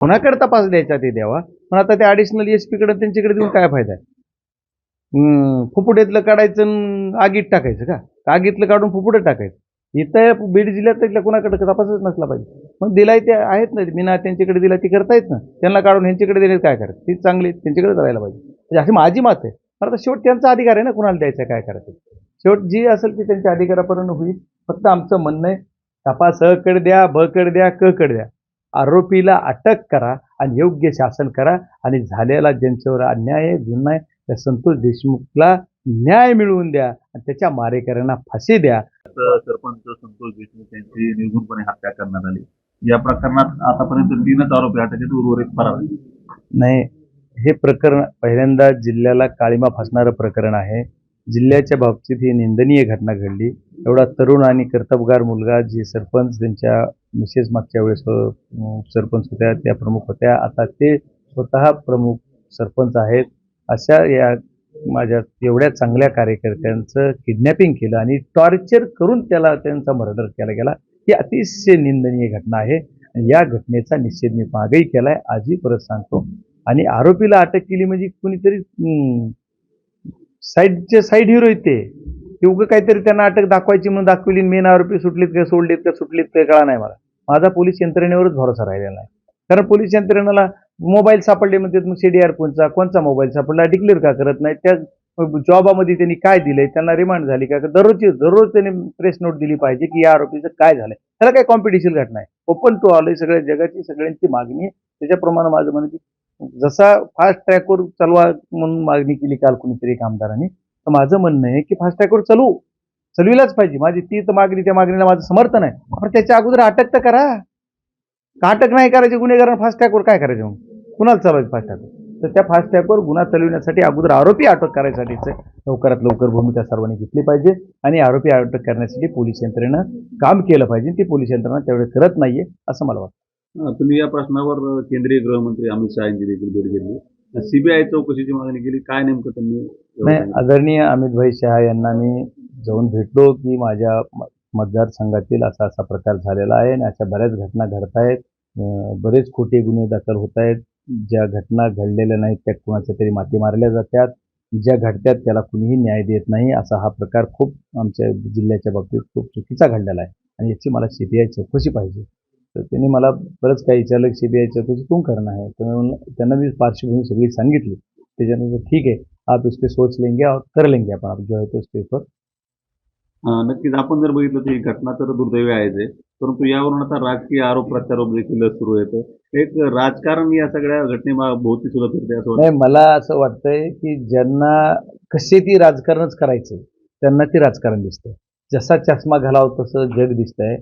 कुणाकडे तपास द्यायचा ते द्यावा, पण आता ते ॲडिशनल एसपी कडे त्यांच्याकडे देऊन काय फायदा आहे? फुफुट्यातलं काढायचं आणि आगीत टाकायचं का? आगीतलं काढून फुफुट्यात टाकायचं. इथं बीड जिल्ह्यात त्यातल्या कुणाकडे तपासच नसला पाहिजे. मग दिलाय ते आहेत ना, मीना त्यांच्याकडे दिला ती करतायत ना, त्यांना काढून ह्यांच्याकडे दिले काय करायचं? ती चांगली त्यांच्याकडेच राहायला पाहिजे. म्हणजे अशी माझी मत आहे. पण आता शेवट त्यांचा अधिकार आहे ना, कुणाला द्यायचं काय करायचं. शेवट जी असेल ती त्यांच्या अधिकारापर्यंत होईल. फक्त आमचं म्हणणं आहे, तपास अ कडे द्या, ब कडे द्या, क कडे द्या. आरोपीला अटक करा आणि योग्य शासन करा आणि झालेला ज्यांच्यावर अन्याय आहे, गुन्हा आहे, त्या संतोष देशमुखला न्याय मिळवून द्या आणि त्याच्या मारेकऱ्यांना फाशी द्या. सरपंच संतोष देशमुख यांची निर्घृणपणे हत्या करण्यात आली. या प्रकरणात आतापर्यंत 3च आरोपी अटक आहेत, उर्वरित फरार आहेत. नाही, हे प्रकरण पहिल्यांदा जिल्ह्याला काळिमा फासणारं प्रकरण आहे. जिल्ह्याच्या बाबतीत ही निंदनीय घटना घडली. एवढा तरुण आणि कर्तबगार मुलगा, जे सरपंच त्यांच्या मिसेस मागच्या वेळेस सरपंच होत्या, त्या प्रमुख होत्या, आता ते स्वतः प्रमुख सरपंच आहेत. अशा या माझ्या एवढ्या चांगल्या कार्यकर्त्यांचं किडनॅपिंग केलं आणि टॉर्चर करून त्यांचा मर्डर केला गेला. ही अतिशय निंदनीय घटना आहे. या घटनेचा निषेध मी मागेही केलाय, आजही परत सांगतो. आणि आरोपीला अटक केली म्हणजे कुणीतरी साईड हिरो आहेत ते उगं काहीतरी त्यांना अटक दाखवायची म्हणून दाखवली, मेन आरोपी सुटलीत का सोडलीत का सुटलीत का कळा नाही मला. माझा पोलीस यंत्रणेवरच भरोसा राहिलेला नाही. कारण पोलीस यंत्रणेला मोबाईल सापडले म्हणतात, मग सीडीआर कोणचा मोबाईल सापडला डिक्लेअर का करत नाही? त्या जॉबामध्ये त्यांनी काय दिलंय, त्यांना रिमांड झाली का? दररोज त्यांनी प्रेस नोट दिली पाहिजे की या आरोपीचं काय झालंय. त्याला काय कॉम्पिटिशन घटना आहे, ओपन टू आलंय, सगळ्या जगाची सगळ्यांची मागणी आहे. त्याच्याप्रमाणे माझं म्हणणं की जसा फास्ट ट्रॅकवर चालवा म्हणून मागणी केली काल कुणीतरी एक आमदारांनी, तर माझं म्हणणं आहे की फास्ट ट्रॅकवर चलविलाच पाहिजे. माझी ती तर मागणी, त्या मागणीला माझं समर्थन आहे. पण त्याच्या अगोदर अटक तर करा. का अटक नाही करायची गुन्हेगारांना फास्ट ट्रॅकवर काय करायचं? मग कुणाला चालवायचं फास्ट ट्रॅकवर? तर त्या फास्ट ट्रॅकवर गुन्हा चालविण्यासाठी अगोदर आरोपी अटक करायसाठीच लवकरात लवकर भूमिका सर्वांनी घेतली पाहिजे आणि आरोपी अटक करण्यासाठी पोलीस यंत्रणेनं काम केलं पाहिजे. ती पोलीस यंत्रणा तेवढे करत नाहीये असं मला वाटतं. तुम्ही या प्रश्नावर केंद्रीय गृहमंत्री अमित शहा यांची देखील भेट घेतली, सीबीआय चौकशीची मागणी केली. काय नेमकं त्यांनी? नाही, आदरणीय अमितभाई शहा यांना मी जाऊन भेटलो की माझ्या मतदारसंघातील असा असा प्रकार झालेला आहे आणि अशा बऱ्याच घटना घडत आहेत. बरेच खोटे गुन्हे दाखल होत आहेत. ज्या घटना घडलेल्या नाहीत त्या कुणाच्या तरी माती मारल्या जातात. ज्या घडत्यात त्याला कुणीही न्याय देत नाही. असा हा प्रकार खूप आमच्या जिल्ह्याच्या बाबतीत खूप चुकीचा घडलेला आहे आणि याची मला सीबीआय चौकशी पाहिजे. तर त्यांनी मला बरंच काही विचारलं, सीबीआय चौकशी कोण करणार आहे? तर त्यांना मी पार्श्वभूमी सगळी सांगितली. त्याच्यानंतर ठीक आहे, आप इस पे सोच लेंगे और कर लेंगे आपण, आप जो है तो उस पेपर. नक्कीच आपण जर बघितलं तर ही घटना तर दुर्दैवी आहेच आहे, परंतु यावरून आता राजकीय आरोप प्रत्यारोप देखील सुरू येतं. एक राजकारण या सगळ्या घटनेभोवती सुद्धा फिरते असं वाटतं. नाही, मला असं वाटतंय की ज्यांना कसे ती राजकारणच करायचंय त्यांना ते राजकारण दिसतंय. जसा चष्मा घालावं तसं जग दिसतंय.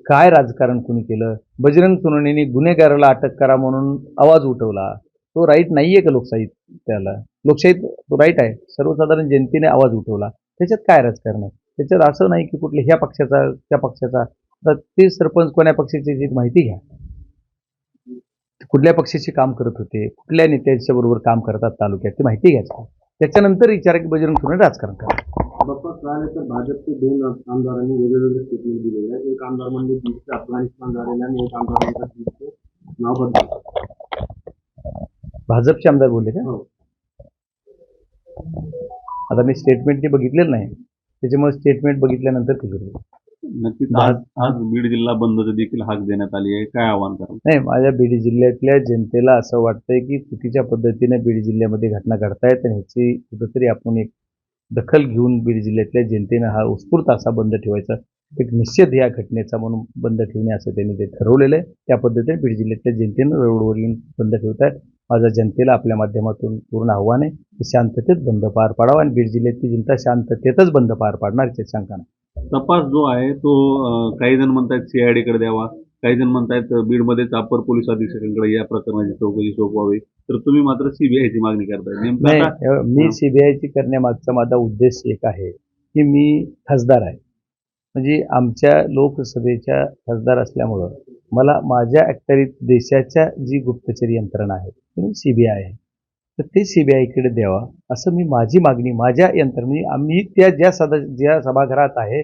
काय राजकारण कुणी केलं? बजरंग सोनवणेंनी गुन्हेगाराला अटक करा म्हणून आवाज उठवला. तो राईट नाहीये का लोकशाहीत? त्याला लोकशाहीत तो राईट आहे. सर्वसाधारण जनतेने आवाज उठवला. त्याच्यात काय राजकारण आहे? त्याच्यात असं नाही की कुठल्या ह्या पक्षाचा त्या पक्षाचा. तर ते सरपंच कोण्या पक्षाची जी माहिती घ्या. कुठल्या पक्षाचे काम करत होते, कुठल्या नेत्यांच्या बरोबर काम करतात तालुक्यात, ती माहिती घ्यायची. त्याच्यानंतर विचारा की बजरंग सोनवणे राजकारण करा. बाप्पा काल तर भाजपचे 2 आमदारांनी वेगवेगळे स्टेटमेंट दिलेले आहेत. एक आमदार म्हणजे बीडचे अफगाणिस्तान झालेला आणि एक आमदार म्हणतात बीडचे नाव बदल. भाजपचे आमदार बोलले का? हो. आता मी स्टेटमेंटने बघितलेलं नाही, त्याच्यामुळे स्टेटमेंट बघितल्यानंतर फिरलो. नक्कीच आज बीड जिल्हा बंदची देखील हाक देण्यात आली आहे. काय आव्हान कराल? नाही, माझ्या बीड जिल्ह्यातल्या जनतेला असं वाटतंय की चुकीच्या पद्धतीने बीड जिल्ह्यामध्ये घटना घडतायत आणि ह्याची कुठंतरी आपण एक दखल घेऊन बीड जिल्ह्यातल्या जनतेनं हा उत्स्फूर्त असा बंद ठेवायचा, एक निषेध या घटनेचा म्हणून बंद ठेवणे असं त्यांनी ते ठरवलेलं आहे. त्या पद्धतीने बीड जिल्ह्यातल्या जनतेनं रोडवर येऊन बंद ठेवतात. माझ्या जनतेला आपल्या माध्यमातून पूर्ण आव्हान आहे की शांततेत बंद पार पाडावा आणि बीड जिल्ह्यातली जनता शांततेतच बंद पार पाडणार याची शंका नाही. तपास जो आहे तो काही जण म्हणतात सीआयडीकडे द्यावा, काही जण म्हणतात बीडमध्येच अप्पर पोलीस अधीक्षकांकडे या प्रकरणाची चौकशी सोपवावी, तर तुम्ही मात्र सीबीआयची मागणी करताय. नेमकं नाही, मी सीबीआयची करण्यामागचा माझा उद्देश एक आहे की मी खासदार आहे, म्हणजे आमच्या लोकसभेच्या खासदार असल्यामुळं मला माझ्या अखत्यारीत देशाच्या जी गुप्तचर यंत्रणा आहे ती सीबीआय आहे, तर ते सीबीआयकडे द्यावा असं मी माझी मागणी माझ्या यंत्रणे आम्ही त्या ज्या सभागृहात आहे,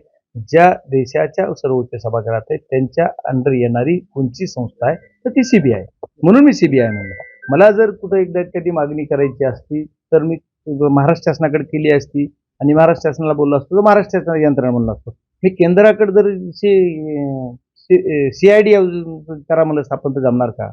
ज्या देशाच्या सर्वोच्च सभागृहात आहे त्यांच्या अंडर येणारी कोणची संस्था आहे तर ती सीबीआय. म्हणून मी सीबीआय म्हणलं. मला जर कुठं एकदा कधी मागणी करायची असती तर मी महाराष्ट्र शासनाकडे केली असती आणि महाराष्ट्र शासनाला बोललो असतो तर महाराष्ट्र शासनाला यंत्रणा म्हणलं असतो. मी केंद्राकडे जर सीआयडी करा म्हणलं स्थापन तर जमणार का?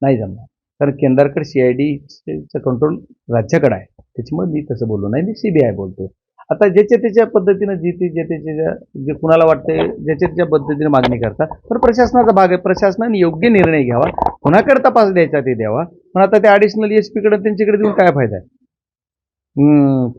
नाही जमणार. कारण केंद्राकडे सीआयडीचं कंट्रोल राज्याकडे आहे. त्याच्यामुळे मी तसं बोललो नाही, मी सीबीआय बोलतो. आता ज्याच्या त्याच्या पद्धतीनं जे कुणाला वाटतंय ज्याच्या त्याच्या पद्धतीने मागणी करतात, तर प्रशासनाचा भाग आहे. प्रशासनाने योग्य निर्णय घ्यावा, कुणाकडे तपास द्यायचा ते द्यावा. पण आता ते ॲडिशनल एसपीकडे त्यांच्याकडे देऊन काय फायदा आहे?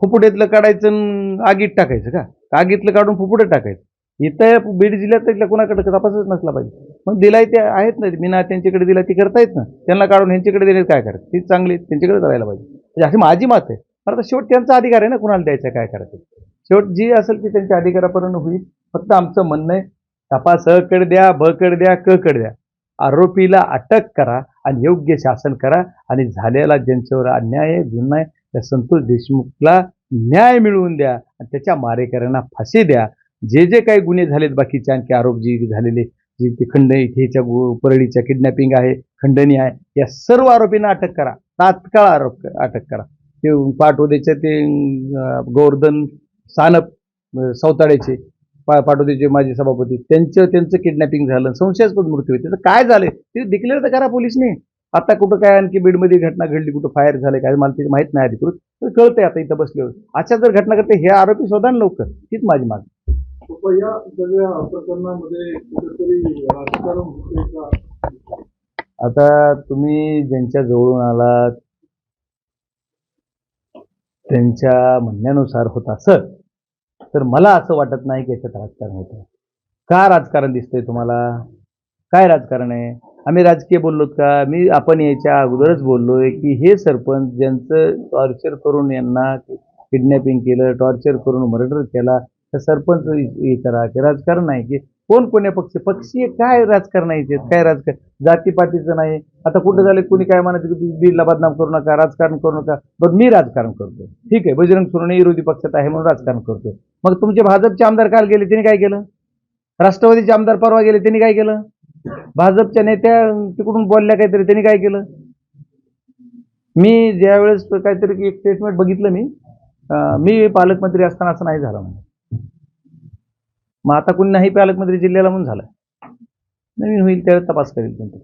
फुफुट्यातलं काढायचं आणि आगीत टाकायचं का? आगीतलं काढून फुफुट्यात टाकायचं? इथं बीड जिल्ह्यात इथल्या कुणाकडे तपासच नसला पाहिजे. मग दिलाय ते आहेत ना, मीना त्यांच्याकडे दिला ती करतायत ना, त्यांना काढून ह्यांच्याकडे देण्यात काय करायचं? ती चांगली त्यांच्याकडे करायला पाहिजे, म्हणजे अशी माझी मत आहे. पण आता शेवट त्यांचा अधिकार आहे ना, कुणाला द्यायचं काय करायचं. शेवट जी असेल ती त्यांच्या अधिकारापर्यंत होईल. फक्त आमचं म्हणणं आहे, तपास अ कड द्या, ब कड द्या, क कड द्या. आरोपीला अटक करा आणि योग्य शासन करा आणि झालेला ज्यांच्यावर अन्याय आहे, गुन्हा आहे, त्या संतोष देशमुखला न्याय मिळवून द्या आणि त्याच्या मारेकऱ्यांना फाशी द्या. जे जे काही गुन्हे झालेत बाकीचे आणखी आरोप जे झालेले, जे ते इथेच्या परळीच्या किडनॅपिंग आहे, खंडणी आहे, या सर्व आरोपींना अटक करा. तात्काळ अटक करा. ते पाटोदेचे ते गोवर्धन सानप सौताड्याचे पाटोदेचे माजी सभापती त्यांचं किडनॅपिंग झालं, संशयास्पद मृत्यू आहे. त्याचं काय झालं ते डिक्लेअर तर करा पोलिसने. आता कुठं काय आणखी बीडमध्ये घटना घडली, कुठं फायर झालं काय मला ते माहीत नाही अधिकृत, तर कळतंय आता इथं बसल्यावर. अशा जर घटना घडते हे आरोपी शोधा ना लवकर, हीच माझी मागणी. या सगळ्या प्रकरणामध्ये कुठेतरी राजकारण होते का? आता तुम्ही ज्यांच्या जवळून आलात त्यांच्या म्हणण्यानुसार होत असं, तर मला असं वाटत नाही की याच्यात राजकारण होतं. का राजकारण दिसतंय तुम्हाला? काय राजकारण आहे? आम्ही राजकीय बोललोत का? आपण याच्या अगोदरच बोललोय की हे सरपंच ज्यांचं टॉर्चर करून यांना किडनॅपिंग केलं, टॉर्चर करून मर्डर केला, तर सरपंच हे करा की राजकारण नाही की कोण कोण्या पक्षीय काय राजकारण आहे? काय राजकारण जातीपातीचं नाही. आता कुठं झालं कोणी काय म्हणायचं की बीडला बदनाम करू नका, राजकारण करू नका. बरं मी राजकारण करतो, ठीक आहे, बजरंग सोनवणे विरोधी पक्षात आहे म्हणून राजकारण करतो. मग तुमचे भाजपचे आमदार काल गेले, त्यांनी काय केलं? राष्ट्रवादीचे आमदार परवा गेले, त्यांनी काय केलं? भाजपच्या नेत्या तिकडून बोलल्या काहीतरी, त्यांनी काय केलं? मी ज्यावेळेस काहीतरी एक स्टेटमेंट बघितलं मी पालकमंत्री असताना असं नाही झालं म्हणजे. मग आता कोणी नाही पालकमंत्री जिल्ह्याला म्हणून झालं. नवीन होईल त्यावेळेस तपास करेल तुमचं.